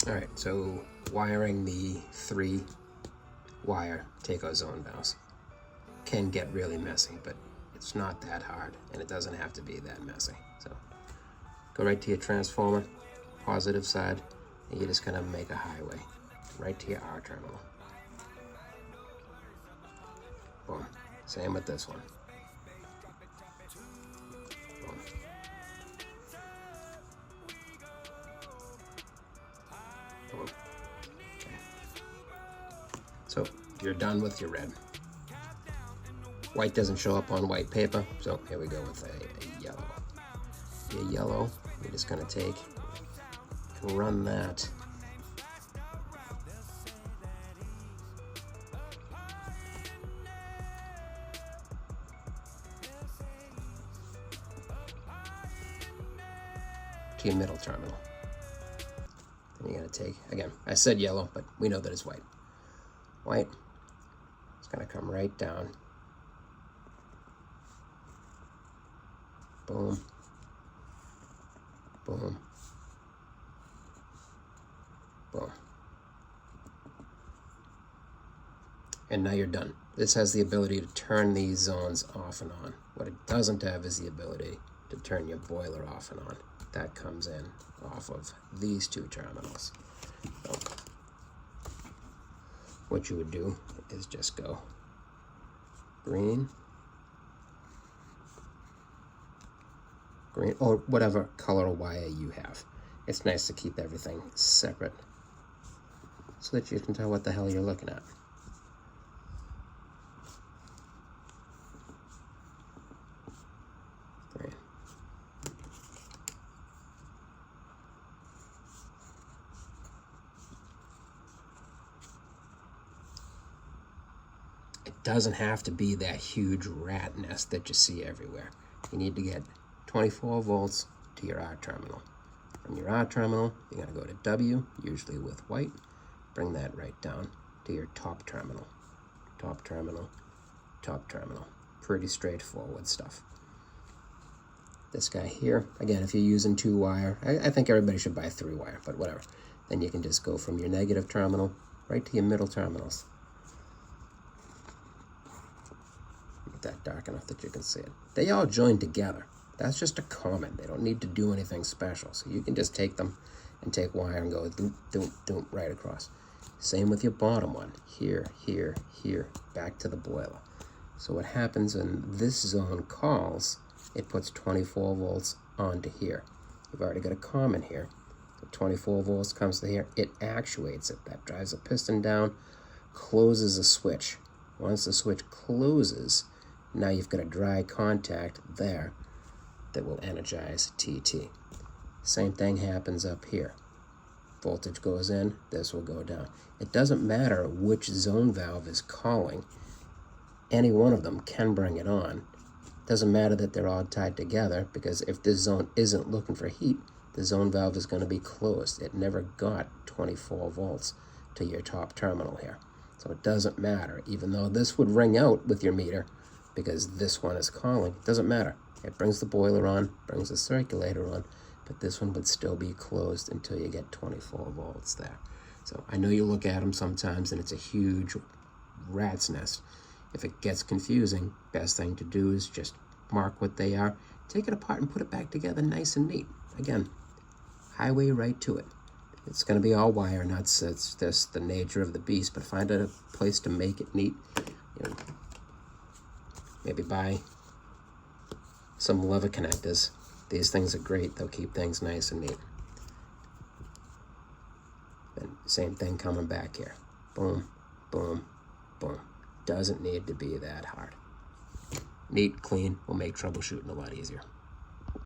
All right, so wiring the 3-wire takeout zone valves can get really messy, but it's not that hard, and it doesn't have to be that messy. So go right to your transformer, positive side, and you're just gonna make a highway right to your R terminal. Boom. Same with this one. Boom. Boom. Okay. So you're done with your red. White doesn't show up on white paper, so here we go with a yellow. Your yellow, you're just gonna take and run that to your middle terminal. Then you're gonna take, again, I said yellow, but we know that it's white. White, it's gonna come right down. Boom, boom, boom. And now you're done. This has the ability to turn these zones off and on. What it doesn't have is the ability to turn your boiler off and on. That comes in off of these 2 terminals. So what you would do is just go green, green, or whatever color wire you have. It's nice to keep everything separate so that you can tell what the hell you're looking at. Green. It doesn't have to be that huge rat nest that you see everywhere. You need to get 24 volts to your R terminal. From your R terminal, you're going to go to W, usually with white. Bring that right down to your top terminal. Top terminal, top terminal. Pretty straightforward stuff. This guy here, again, if you're using 2-wire, I think everybody should buy 3-wire, but whatever. Then you can just go from your negative terminal right to your middle terminals. Make that dark enough that you can see it. They all join together. That's just a comment. They don't need to do anything special. So you can just take them and take wire and go doom, doom, doom, right across. Same with your bottom one. Here, here, here, back to the boiler. So what happens when this zone calls, it puts 24 volts onto here. You've already got a common here. So 24 volts comes to here. It actuates it. That drives a piston down, closes a switch. Once the switch closes, now you've got a dry contact there that will energize TT. Same thing happens up here. Voltage goes in, this will go down. It doesn't matter which zone valve is calling. Any one of them can bring it on. Doesn't matter that they're all tied together, because if this zone isn't looking for heat, the zone valve is going to be closed. It never got 24 volts to your top terminal here. So it doesn't matter, even though this would ring out with your meter because this one is calling. It doesn't matter. It brings the boiler on, brings the circulator on, but this one would still be closed until you get 24 volts there. So I know you look at them sometimes and it's a huge rat's nest. If it gets confusing, best thing to do is just mark what they are, take it apart and put it back together nice and neat. Again, highway right to it. It's going to be all wire, nuts. It's just the nature of the beast, but find a place to make it neat. You know, maybe buy some lever connectors. These things are great. They'll keep things nice and neat. And same thing coming back here. Boom, boom, boom. Doesn't need to be that hard. Neat, clean, will make troubleshooting a lot easier.